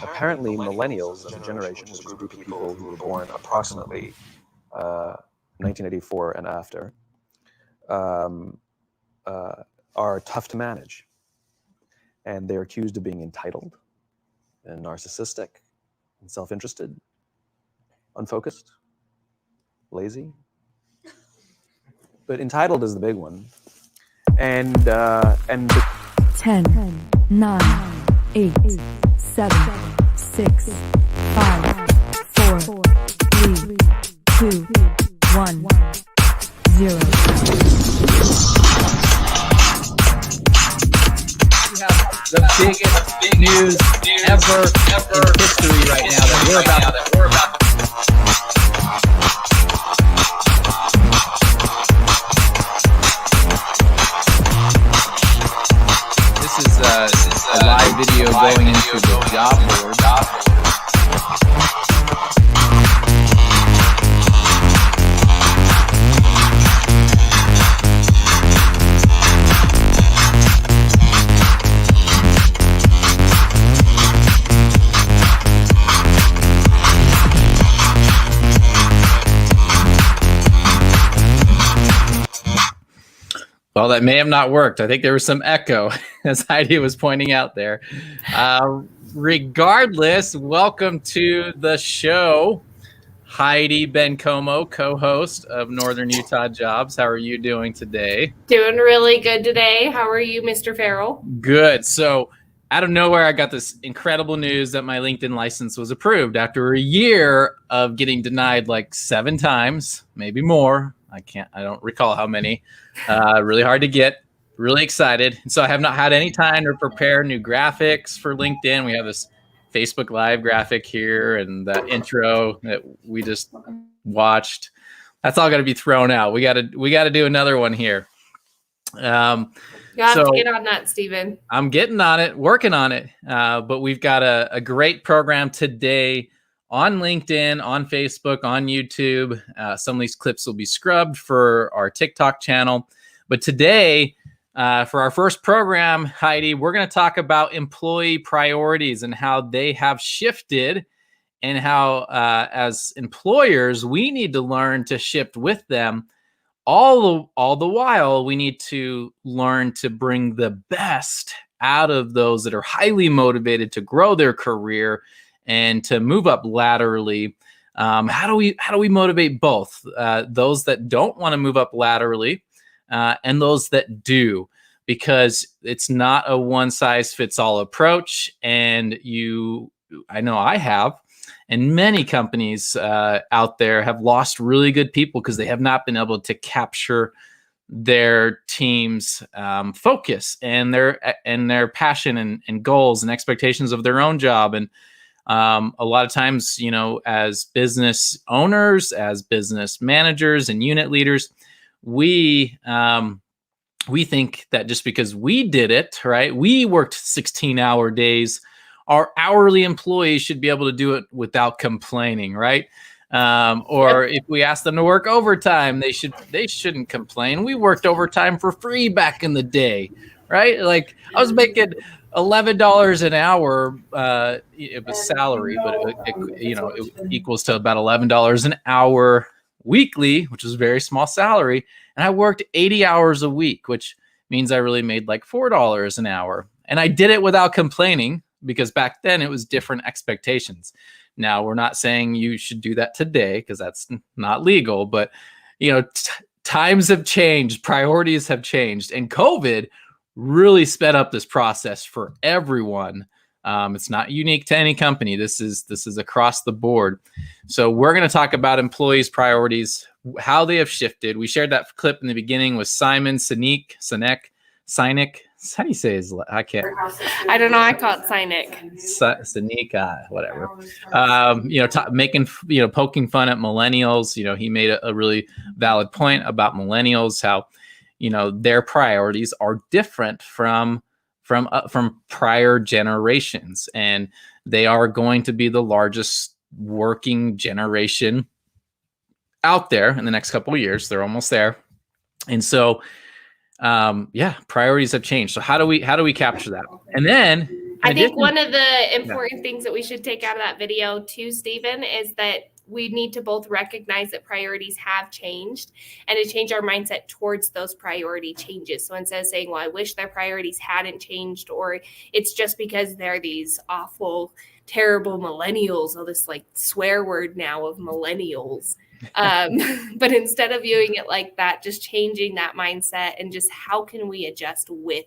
apparently millennials as a generation, which is a group of people who were born approximately 1984 and after, are tough to manage. And they're accused of being entitled and narcissistic and self-interested, unfocused, lazy. But entitled is the big one. And 10, 9, 8, 7, 6, 5, 4, 3, 2, 1, 0. The biggest news ever in history right now that we're about. This is a live video going into the job board. Well, that may have not worked. I think there was some echo, as Heidi was pointing out there. Regardless, welcome to the show, Heidi Bencomo, co-host of Northern Utah Jobs. How are you doing today? Doing really good today. How are you, Mr. Farrell? Good. So out of nowhere, I got this incredible news that my LinkedIn license was approved after a year of getting denied like 7 times, maybe more. I don't recall how many. Really hard to get, really excited. And so I have not had any time to prepare new graphics for LinkedIn. We have this Facebook Live graphic here and the intro that we just watched. That's all got to be thrown out. We got to do another one here. You have to get on that, Stephen. I'm getting on it, working on it. But we've got a great program today on LinkedIn, on Facebook, on YouTube. Some of these clips will be scrubbed for our TikTok channel. But today, for our first program, Heidi, we're going to talk about employee priorities and how they have shifted and how, as employers, we need to learn to shift with them. All the while, we need to learn to bring the best out of those that are highly motivated to grow their career and to move up laterally. How do we motivate both those that don't want to move up laterally and those that do? Because it's not a one-size-fits-all approach. And I know I have, and many companies out there have lost really good people because they have not been able to capture their team's focus and their passion and goals and expectations of their own job. And a lot of times, as business owners, as business managers and unit leaders, we think that just because we did it, right? We worked 16-hour days. Our hourly employees should be able to do it without complaining, right? Or if we ask them to work overtime, they shouldn't complain. We worked overtime for free back in the day, right? Like I was making $11 an hour. It was salary, but it equals to about $11 an hour weekly, which is a very small salary. And I worked 80 hours a week, which means I really made like $4 an hour. And I did it without complaining because back then it was different expectations. Now, we're not saying you should do that today because that's not legal, but times have changed, priorities have changed, and COVID really sped up this process for everyone. It's not unique to any company. This is across the board. So we're going to talk about employees' priorities, how they have shifted. We shared that clip in the beginning with Simon Sinek. How do you say his? I can't. I don't know. I call it Sinek. Sinek, whatever. Poking fun at millennials. He made a really valid point about millennials, how their priorities are different from prior generations, and they are going to be the largest working generation out there in the next couple of years. They're almost there, and so priorities have changed. So how do we capture that? And then I think one of the important things that we should take out of that video too, Stephen, is that we need to both recognize that priorities have changed and to change our mindset towards those priority changes. So instead of saying, well, I wish their priorities hadn't changed, or it's just because they're these awful, terrible millennials, all this like swear word now of millennials. But instead of viewing it like that, just changing that mindset and just how can we adjust with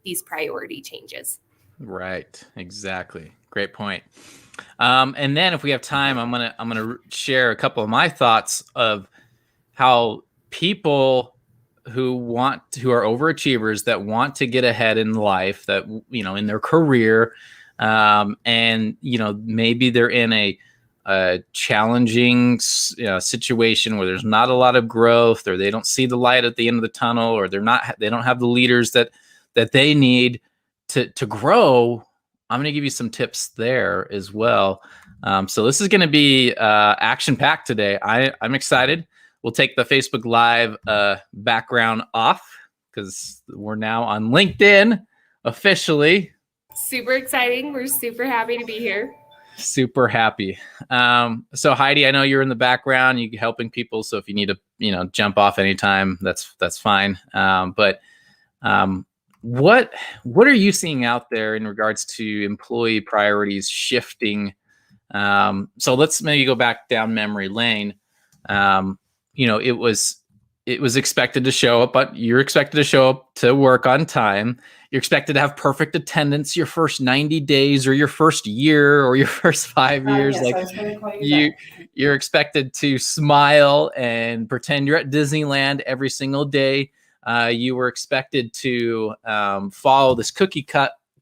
these priority changes? Right. Exactly. Great point. And then if we have time, I'm gonna share a couple of my thoughts of how people who are overachievers that want to get ahead in life, that, you know, in their career, and, you know, maybe they're in a challenging situation where there's not a lot of growth, or they don't see the light at the end of the tunnel, or they don't have the leaders that they need to grow. I'm going to give you some tips there as well. So this is going to be action-packed today. I'm excited. We'll take the Facebook Live background off because we're now on LinkedIn officially. Super exciting. We're super happy to be here. Super happy. So Heidi, I know you're in the background, you're helping people. So if you need to, you know, jump off anytime, that's fine. But what are you seeing out there in regards to employee priorities shifting? So let's maybe go back down memory lane. You know, it was expected to show up, but you're expected to show up to work on time. You're expected to have perfect attendance your first 90 days or your first year or your first 5 years. You're expected to smile and pretend you're at Disneyland every single day. You were expected to follow this cookie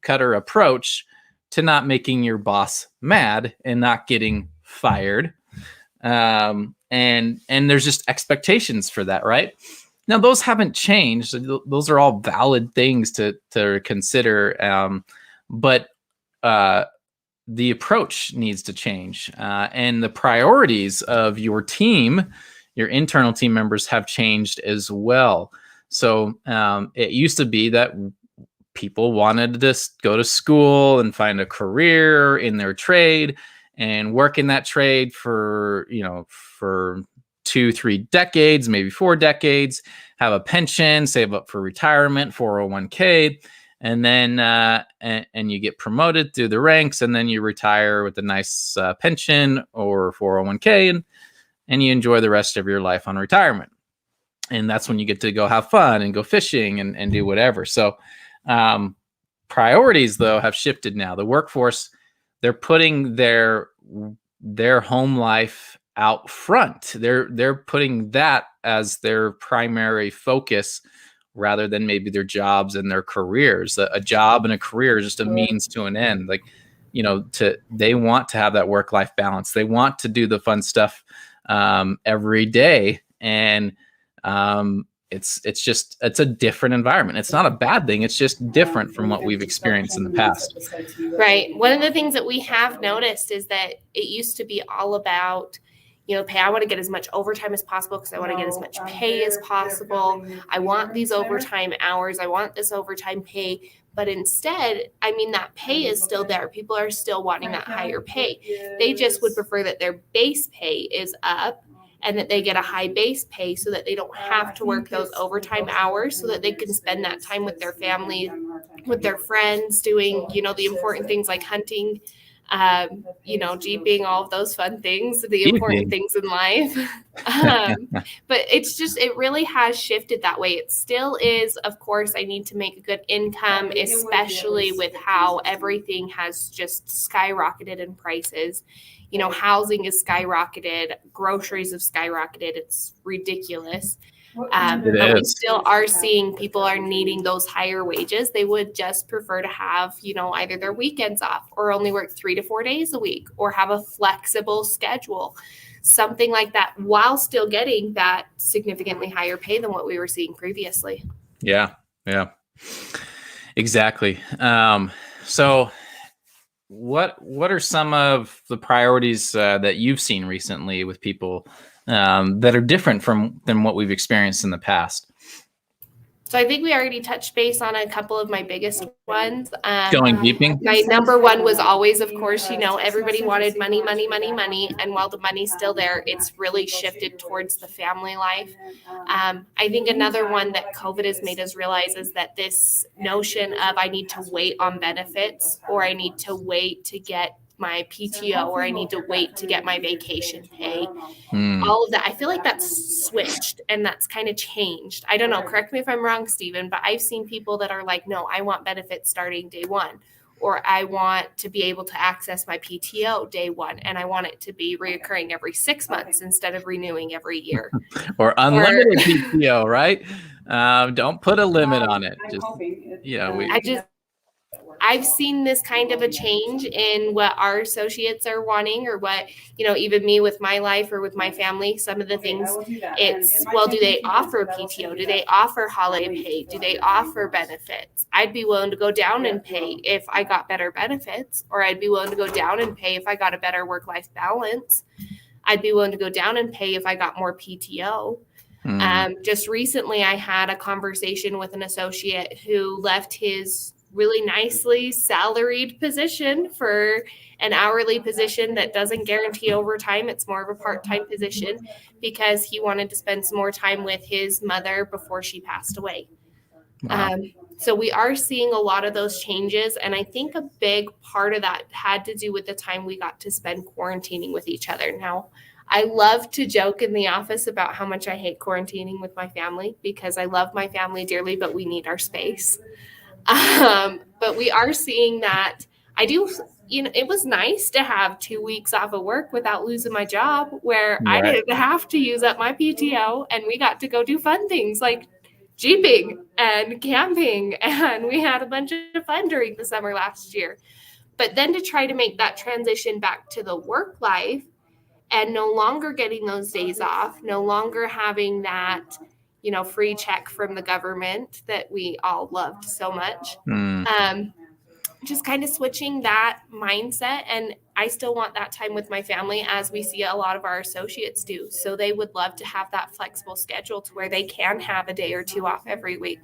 cutter approach to not making your boss mad and not getting fired. And there's just expectations for that, right? Now, those haven't changed. Those are all valid things to consider. But the approach needs to change. And the priorities of your team, your internal team members, have changed as well. So it used to be that people wanted to go to school and find a career in their trade and work in that trade for 2-3 decades, maybe 4 decades, have a pension, save up for retirement, 401k, and then and you get promoted through the ranks, and then you retire with a nice pension or 401k, and you enjoy the rest of your life on retirement. And that's when you get to go have fun and go fishing and do whatever. So priorities, though, have shifted now. The workforce, they're putting their home life out front. They're putting that as their primary focus rather than maybe their jobs and their careers. A job and a career is just a means to an end. Like, you know, they want to have that work-life balance. They want to do the fun stuff every day. And it's a different environment. It's not a bad thing. It's just different from what we've experienced in the past. Right. One of the things that we have noticed is that it used to be all about, you know, pay. I want to get as much overtime as possible because I want to get as much pay as possible. I want these overtime hours. I want this overtime pay. But instead, I mean, that pay is still there. People are still wanting that higher pay. They just would prefer that their base pay is up and that they get a high base pay so that they don't have to work those overtime hours, so that they can spend that time with their family, with their friends, doing, you know, the important things like hunting, you know, jeeping, all of those fun things, the important things in life. But it really has shifted that way. It still is, of course, I need to make a good income, especially with how everything has just skyrocketed in prices. You know, housing is skyrocketed, groceries have skyrocketed. It's ridiculous. But we still are seeing people are needing those higher wages. They would just prefer to have, you know, either their weekends off or only work 3 to 4 days a week or have a flexible schedule, something like that, while still getting that significantly higher pay than what we were seeing previously. Yeah, exactly. So what are some of the priorities that you've seen recently with people that are different than what we've experienced in the past? So I think we already touched base on a couple of my biggest ones. Going beeping. My number one was always, of course, everybody wanted money, money, money, money. And while the money's still there, it's really shifted towards the family life. I think another one that COVID has made us realize is that this notion of I need to wait on benefits, or I need to wait to get my PTO, or I need to wait to get my vacation pay. All of that. I feel like that's switched and that's kind of changed. I don't know. Correct me if I'm wrong, Stephen, but I've seen people that are like, no, I want benefits starting day one, or I want to be able to access my PTO day one, and I want it to be reoccurring every 6 months instead of renewing every year. Or unlimited PTO, right? Don't put a limit on it. I've seen this kind of a change in what our associates are wanting, or what, even me with my life or with my family, some of the things it's, well, do they offer PTO? Do they offer holiday pay? Do they offer benefits? I'd be willing to go down and pay if I got better benefits, or I'd be willing to go down and pay if I got a better work-life balance. I'd be willing to go down and pay if I got more PTO. Just recently, I had a conversation with an associate who left his really nicely salaried position for an hourly position that doesn't guarantee overtime. It's more of a part-time position, because he wanted to spend some more time with his mother before she passed away. Wow. So we are seeing a lot of those changes. And I think a big part of that had to do with the time we got to spend quarantining with each other. Now, I love to joke in the office about how much I hate quarantining with my family, because I love my family dearly, but we need our space. But we are seeing that it was nice to have 2 weeks off of work without losing my job, where I didn't have to use up my PTO, and we got to go do fun things like Jeeping and camping. And we had a bunch of fun during the summer last year. But then to try to make that transition back to the work life, and no longer getting those days off, no longer having that free check from the government that we all loved so much. Just kind of switching that mindset. And I still want that time with my family, as we see a lot of our associates do. So they would love to have that flexible schedule to where they can have a day or two off every week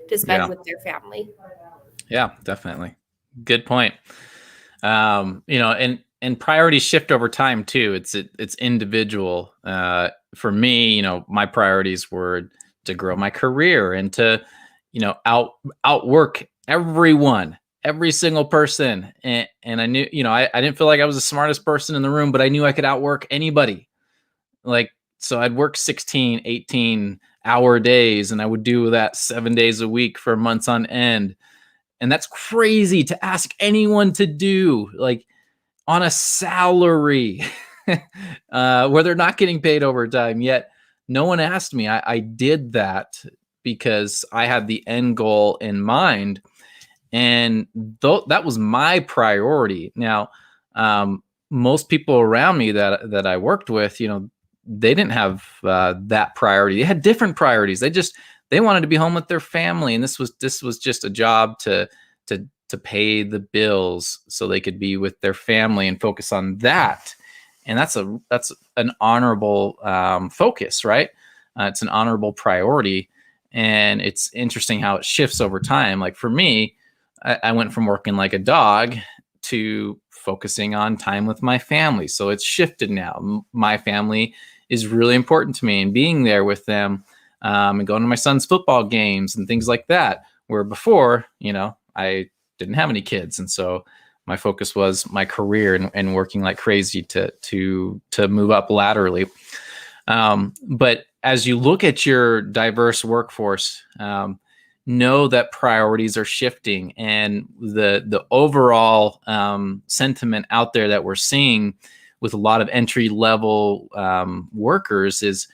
to spend with their family. Yeah, definitely. Good point. And priorities shift over time too. It's individual. For me, my priorities were to grow my career and to, outwork every single person. And I knew, I didn't feel like I was the smartest person in the room, but I knew I could outwork anybody. So I'd work 16, 18 hour days, and I would do that 7 days a week for months on end. And that's crazy to ask anyone to do, on a salary, where they're not getting paid overtime. Yet no one asked me. I did that because I had the end goal in mind. And that was my priority. Now, most people around me that I worked with, they didn't have that priority. They had different priorities. They wanted to be home with their family. And this was just a job to pay the bills so they could be with their family and focus on that. And that's an honorable focus, right? It's an honorable priority. And it's interesting how it shifts over time. Like for me, I went from working like a dog to focusing on time with my family. So it's shifted now. My family is really important to me, and being there with them and going to my son's football games and things like that, where before, I didn't have any kids. And so my focus was my career and working like crazy to move up laterally. But as you look at your diverse workforce, know that priorities are shifting, and the overall sentiment out there that we're seeing with a lot of entry level workers is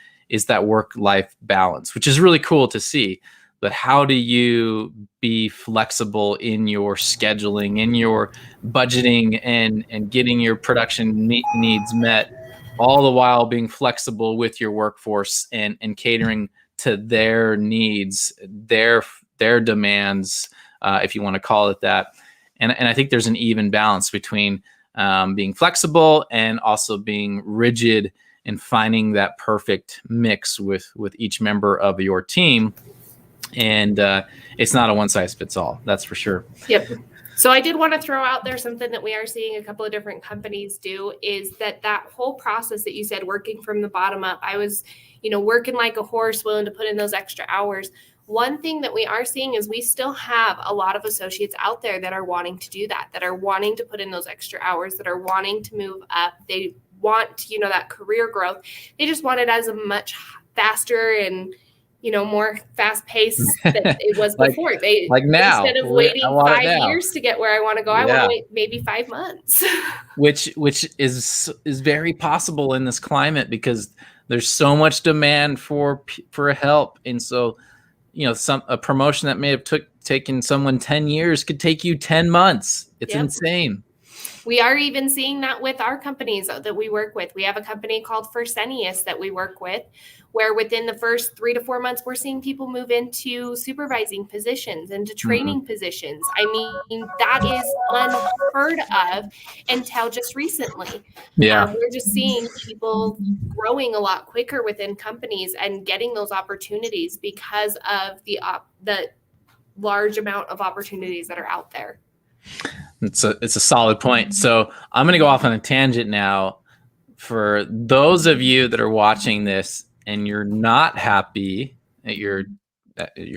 that work-life balance, which is really cool to see. But how do you be flexible in your scheduling, in your budgeting, and getting your production needs met, all the while being flexible with your workforce and catering to their needs, their demands, if you want to call it that. And I think there's an even balance between being flexible and also being rigid and finding that perfect mix with each member of your team. and it's not a one size fits all. That's for sure. Yep. So I did want to throw out there something that we are seeing a couple of different companies do is that whole process that you said, working from the bottom up. I was, working like a horse, willing to put in those extra hours. One thing that we are seeing is we still have a lot of associates out there that are wanting to do that are wanting to put in those extra hours, that are wanting to move up. They want, that career growth. They just want it as a much faster and more fast paced than it was before. They like now, instead of waiting 5 years to get where I want to go, I want to wait maybe 5 months. which is very possible in this climate because there's so much demand for help, and so a promotion that may have taken someone 10 years could take you 10 months. It's insane. We are even seeing that with our companies that we work with. We have a company called Fresenius that we work with, where within the first 3 to 4 months, we're seeing people move into supervising positions, into training positions. I mean, that is unheard of until just recently. Yeah. We're just seeing people growing a lot quicker within companies and getting those opportunities because of the large amount of opportunities that are out there. It's a solid point. So I'm going to go off on a tangent now. For those of you that are watching this and you're not happy at your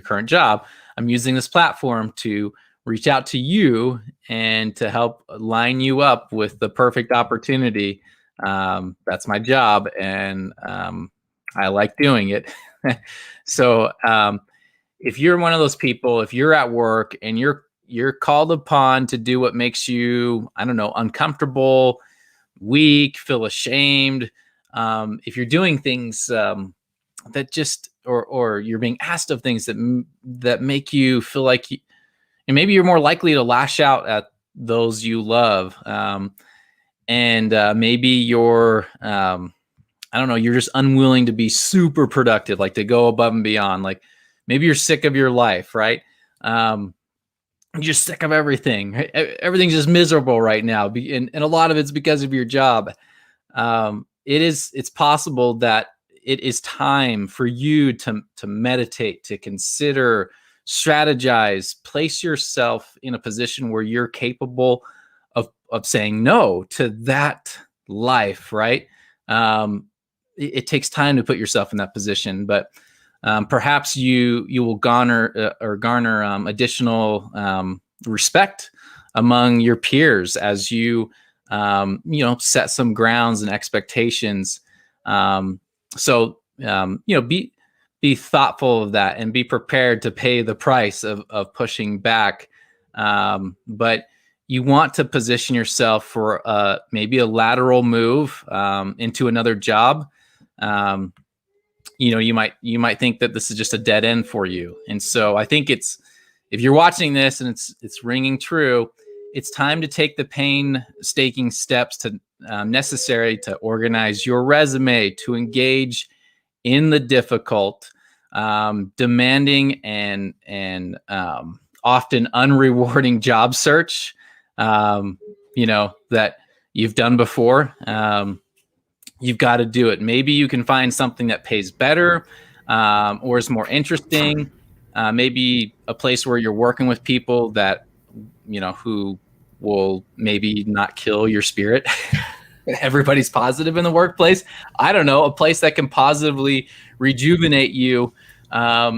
current job, I'm using this platform to reach out to you and to help line you up with the perfect opportunity. That's my job, and I like doing it. So if you're one of those people, if you're at work and you're called upon to do what makes you, I don't know, uncomfortable, weak, feel ashamed, if you're doing things that just, or you're being asked of things that make you feel like and maybe you're more likely to lash out at those you love, and maybe you're, I don't know, you're just unwilling to be super productive, like to go above and beyond. Like maybe you're sick of your life, right? You're just sick of everything. Everything's just miserable right now. And a lot of it's because of your job. It's possible that it is time for you to meditate, to consider, strategize, place yourself in a position where you're capable of saying no to that life, right? It takes time to put yourself in that position, but perhaps you will garner additional respect among your peers as you set some grounds and expectations. So be thoughtful of that and be prepared to pay the price of pushing back. But you want to position yourself for maybe a lateral move into another job. You might think that this is just a dead end for you. And so I think if you're watching this and it's ringing true, it's time to take the painstaking steps necessary to organize your resume, to engage in the difficult, demanding and often unrewarding job search, that you've done before. You've got to do it. Maybe you can find something that pays better or is more interesting. Maybe a place where you're working with people that, who will maybe not kill your spirit. Everybody's positive in the workplace. I don't know, a place that can positively rejuvenate you.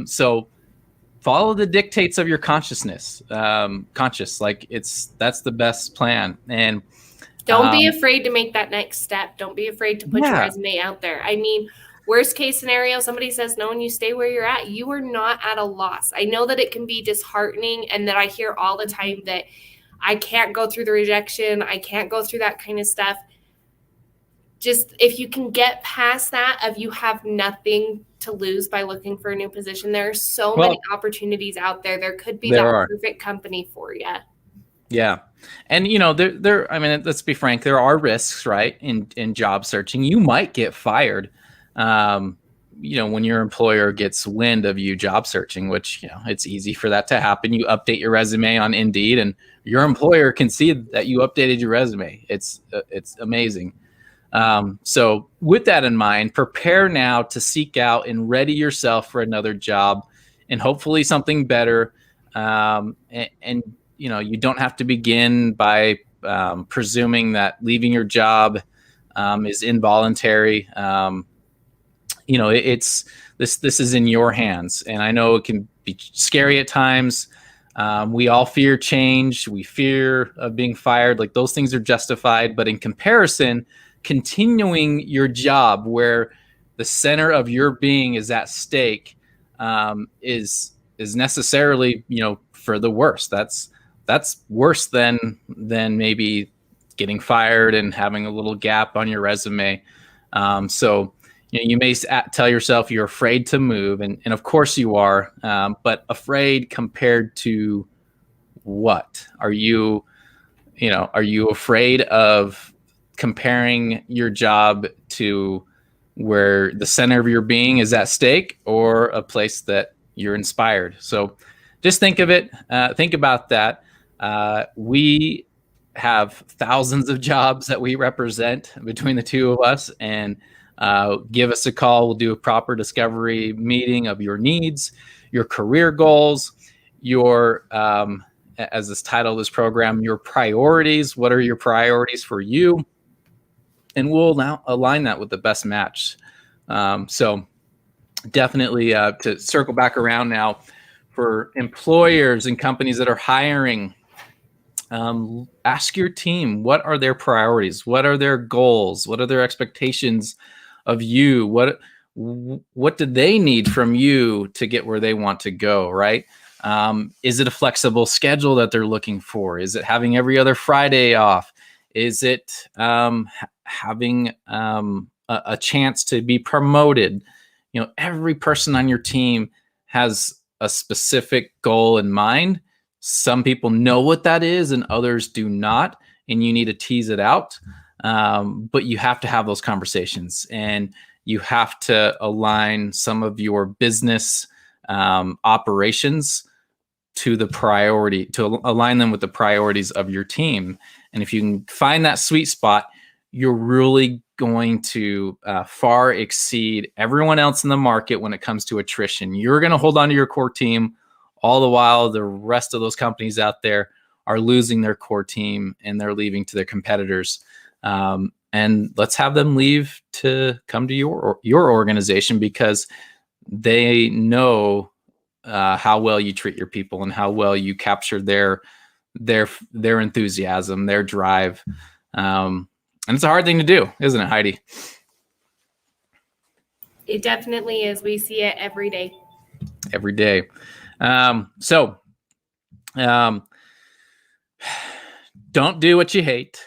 So follow the dictates of your consciousness. That's the best plan. And don't be afraid to make that next step. Don't be afraid to put your resume out there. I mean, worst case scenario, somebody says no and you stay where you're at. You are not at a loss. I know that it can be disheartening and that I hear all the time that I can't go through the rejection. I can't go through that kind of stuff. Just if you can get past that of you have nothing to lose by looking for a new position. There are so many opportunities out there. There could be that perfect company for you. Yeah. And, I mean, let's be frank, there are risks, right? In job searching, you might get fired, when your employer gets wind of you job searching, which, it's easy for that to happen. You update your resume on Indeed and your employer can see that you updated your resume. It's amazing. So with that in mind, prepare now to seek out and ready yourself for another job and hopefully something better. And you know, you don't have to begin by presuming that leaving your job is involuntary. You know, it's this is in your hands, and I know it can be scary at times. We all fear change. We fear of being fired. Like, those things are justified, but in comparison, continuing your job where the center of your being is at stake is necessarily, you know, for the worst. That's worse than maybe getting fired and having a little gap on your resume. So, you know, you may tell yourself you're afraid to move, and of course you are, but afraid compared to what? Are you afraid of comparing your job to where the center of your being is at stake, or a place that you're inspired? So just think of it. Think about that. We have thousands of jobs that we represent between the two of us, and give us a call. We'll do a proper discovery meeting of your needs, your career goals, your, as this title of this program, your priorities. What are your priorities for you? And we'll now align that with the best match. So definitely to circle back around now, for employers and companies that are hiring, ask your team, what are their priorities? What are their goals? What are their expectations of you? What do they need from you to get where they want to go, right? Is it a flexible schedule that they're looking for? Is it having every other Friday off? Is it having a chance to be promoted? You know, every person on your team has a specific goal in mind. Some people know what that is and others do not, and you need to tease it out. But you have to have those conversations, and you have to align some of your business operations to the priority, to align them with the priorities of your team. And if you can find that sweet spot, you're really going to far exceed everyone else in the market when it comes to attrition. You're going to hold on to your core team, all the while the rest of those companies out there are losing their core team and they're leaving to their competitors. And let's have them leave to come to your organization, because they know how well you treat your people and how well you capture their enthusiasm, their drive. And it's a hard thing to do, isn't it, Heidi? It definitely is. We see it every day. Every day. So don't do what you hate.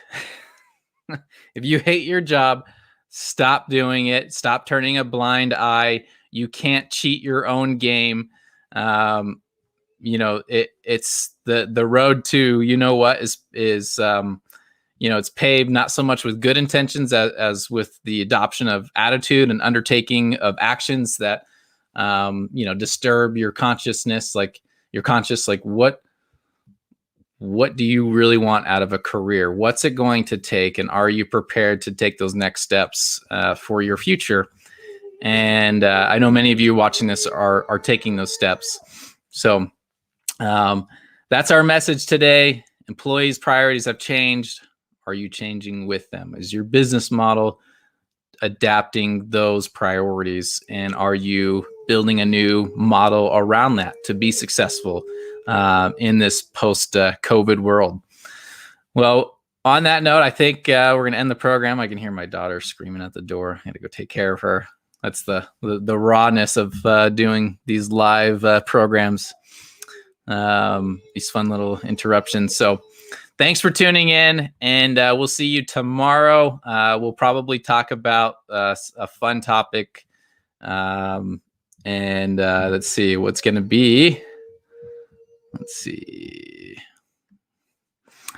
If you hate your job, stop doing it. Stop turning a blind eye. You can't cheat your own game. You know, it's the road to, you know what, is you know, it's paved not so much with good intentions as with the adoption of attitude and undertaking of actions that, you know, disturb your consciousness. Like, you're conscious, like, what do you really want out of a career? What's it going to take? And are you prepared to take those next steps for your future? And I know many of you watching this are taking those steps. So that's our message today. Employees' priorities have changed. Are you changing with them? Is your business model adapting those priorities? And are you building a new model around that to be successful in this post-COVID world? Well, on that note, I think we're going to end the program. I can hear my daughter screaming at the door. I had to go take care of her. That's the rawness of doing these live programs, these fun little interruptions. So thanks for tuning in, and we'll see you tomorrow. We'll probably talk about a fun topic, and let's see what's going to be. Let's see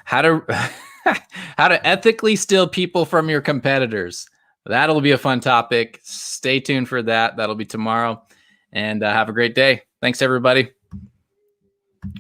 how to ethically steal people from your competitors. That'll be a fun topic. Stay tuned for that. That'll be tomorrow, and have a great day. Thanks, everybody. Bye.